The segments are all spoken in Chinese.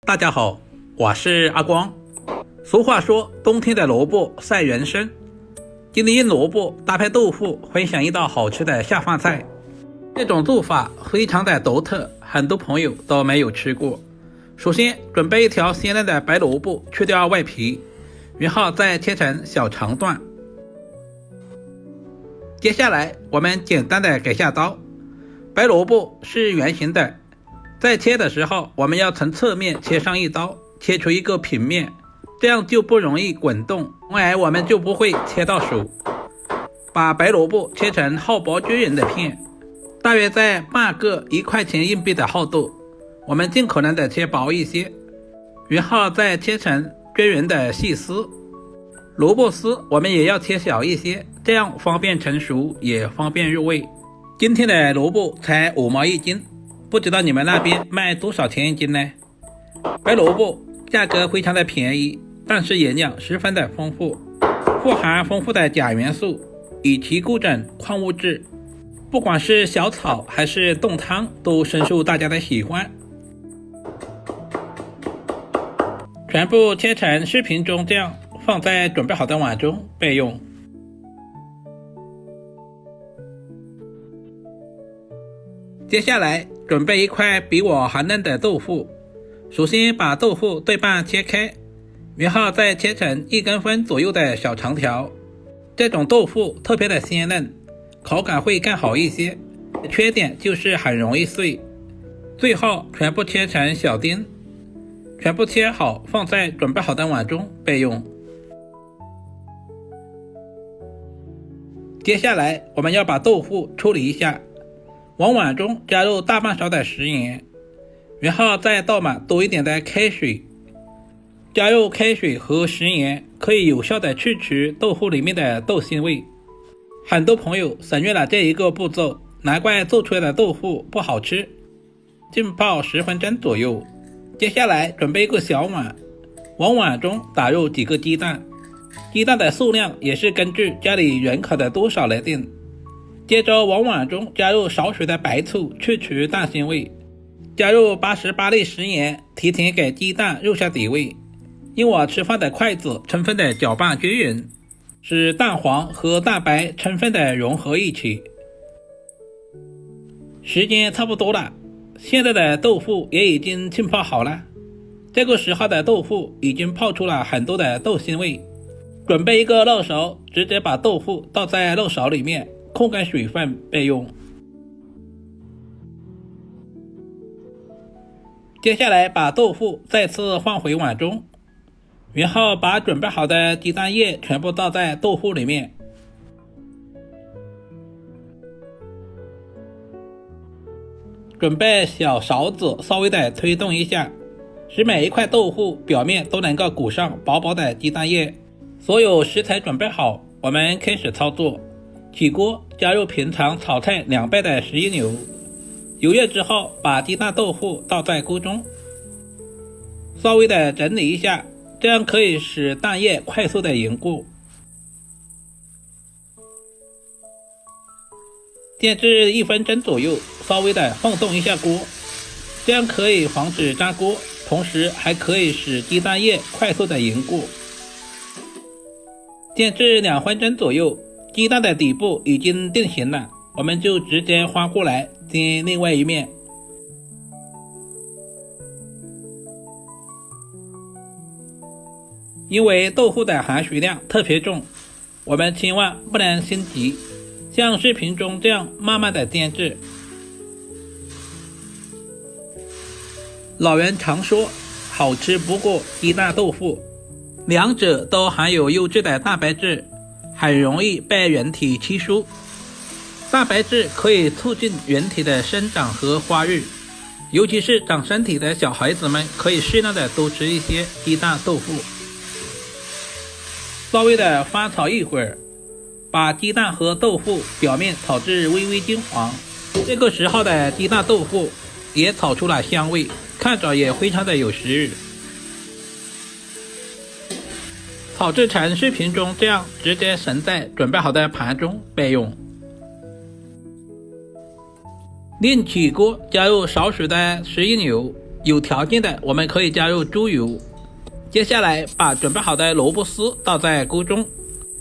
大家好，我是阿光。俗话说，冬天的萝卜赛人参。今天用萝卜搭配豆腐，分享一道好吃的下饭菜。这种做法非常的独特，很多朋友都没有吃过。首先准备一条鲜嫩的白萝卜，去掉外皮，然后再切成小长段。接下来我们简单的改下刀，白萝卜是圆形的，在切的时候我们要从侧面切上一刀，切出一个平面，这样就不容易滚动，从而我们就不会切到手。把白萝卜切成厚薄均匀的片，大约在半个1块钱硬币的厚度，我们尽可能的切薄一些，然后再切成均匀的细丝。萝卜丝我们也要切小一些，这样方便成熟也方便入味。今天的萝卜才5毛1斤，不知道你们那边卖多少钱一斤呢？白萝卜价格非常的便宜，但是营养十分的丰富，富含丰富的钾元素以及各种矿物质，不管是小炒还是炖汤都深受大家的喜欢。全部切成视频中这样，放在准备好的碗中备用。接下来准备一块比我还嫩的豆腐，首先把豆腐对半切开，然后再切成1公分左右的小长条。这种豆腐特别的鲜嫩，口感会更好一些，缺点就是很容易碎。最后全部切成小丁，全部切好放在准备好的碗中备用。接下来我们要把豆腐处理一下，往碗中加入大半勺的食盐，然后再倒满多一点的开水。加入开水和食盐可以有效的去除豆腐里面的豆腥味。很多朋友省略了这一个步骤，难怪做出来的豆腐不好吃。浸泡10分钟左右。接下来准备一个小碗，往碗中打入几个鸡蛋，鸡蛋的数量也是根据家里人口的多少来定。接着往碗中加入少许的白醋，去除蛋腥味，加入88粒食盐，提前给鸡蛋入下底味。用我吃饭的筷子充分的搅拌均匀，使蛋黄和蛋白充分的融合一起。时间差不多了，现在的豆腐也已经浸泡好了，这个时候的豆腐已经泡出了很多的豆腥味。准备一个漏勺，直接把豆腐倒在漏勺里面，控干水分备用。接下来把豆腐再次放回碗中，然后把准备好的鸡蛋液全部倒在豆腐里面。准备小勺子稍微的推动一下，使每一块豆腐表面都能够裹上薄薄的鸡蛋液。所有食材准备好，我们开始操作。起锅，加入平常炒菜2倍的食用油，油热之后把鸡蛋豆腐倒在锅中，稍微的整理一下，这样可以使蛋液快速的凝固。煎至1分钟左右，稍微的晃动一下锅，这样可以防止粘锅，同时还可以使鸡蛋液快速的凝固。煎至2分钟左右，鸡蛋的底部已经定型了，我们就直接翻过来煎另外一面。因为豆腐的含水量特别重，我们千万不能心急，像视频中这样慢慢的煎制。老人常说，好吃不过鸡蛋豆腐，两者都含有优质的蛋白质，很容易被人体吸收。蛋白质可以促进人体的生长和发育，尤其是长身体的小孩子们可以适量的多吃一些鸡蛋豆腐。稍微的翻炒一会儿，把鸡蛋和豆腐表面炒至微微金黄，这个时候的鸡蛋豆腐也炒出了香味，看着也非常的有食欲。炒制成视频中这样，直接盛在准备好的盘中备用。另起锅加入少许的食用油，有条件的我们可以加入猪油。接下来把准备好的萝卜丝倒在锅中。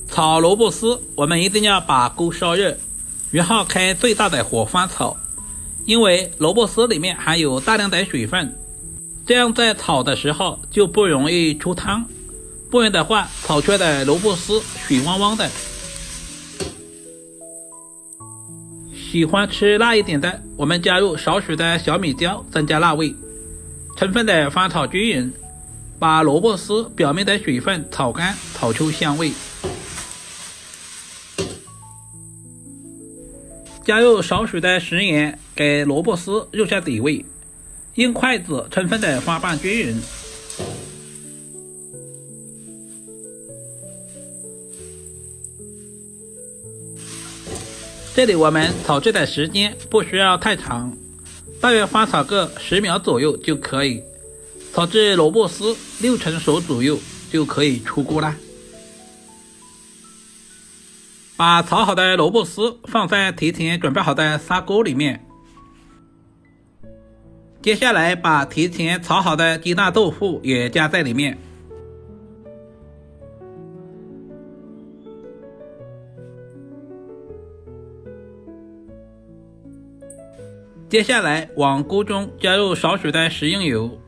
炒萝卜丝，我们一定要把锅烧热，然后开最大的火翻炒，因为萝卜丝里面含有大量的水分，这样在炒的时候就不容易出汤，不然的话炒出来的萝卜丝水汪汪的。喜欢吃辣一点的，我们加入少许的小米椒增加辣味，充分的翻炒均匀，把萝卜丝表面的水分炒干，炒出香味。加入少许的食盐，给萝卜丝入下底味，用筷子充分的翻拌均匀。这里我们炒制的时间不需要太长，大约翻炒个10秒左右就可以。炒至萝卜丝6成熟左右就可以出锅啦。把炒好的萝卜丝放在提前准备好的砂锅里面。接下来把提前炒好的鸡蛋豆腐也加在里面。接下来往锅中加入少许的食用油，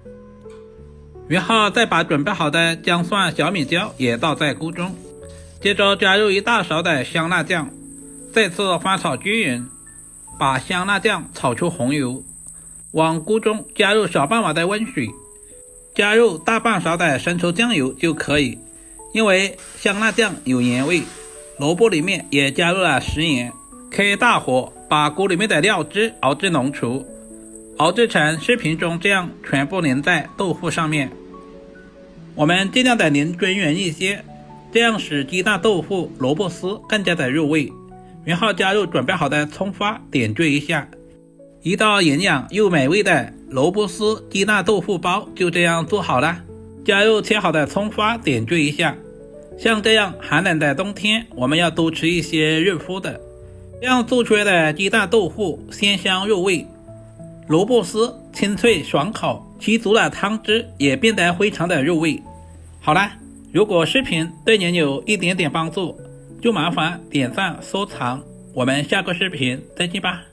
然后再把准备好的姜蒜小米椒也倒在锅中，接着加入1大勺的香辣酱，再次翻炒均匀，把香辣酱炒出红油。往锅中加入小半碗的温水，加入大半勺的生抽酱油就可以，因为香辣酱有盐味，萝卜里面也加入了食盐。开大火把锅里面的料汁熬至浓稠，熬制成视频中这样全部淋在豆腐上面。我们尽量的淋均匀一些，这样使鸡蛋豆腐萝卜丝更加的入味。然后加入准备好的葱花点缀一下，一道营养又美味的萝卜丝鸡蛋豆腐包就这样做好了。加入切好的葱花点缀一下，像这样寒冷的冬天我们要多吃一些热乎的，这样做出来的鸡蛋豆腐鲜香入味，萝卜丝清脆爽口，吸足了汤汁也变得非常的入味。好了，如果视频对您有一点点帮助，就麻烦点赞收藏，我们下个视频再见吧。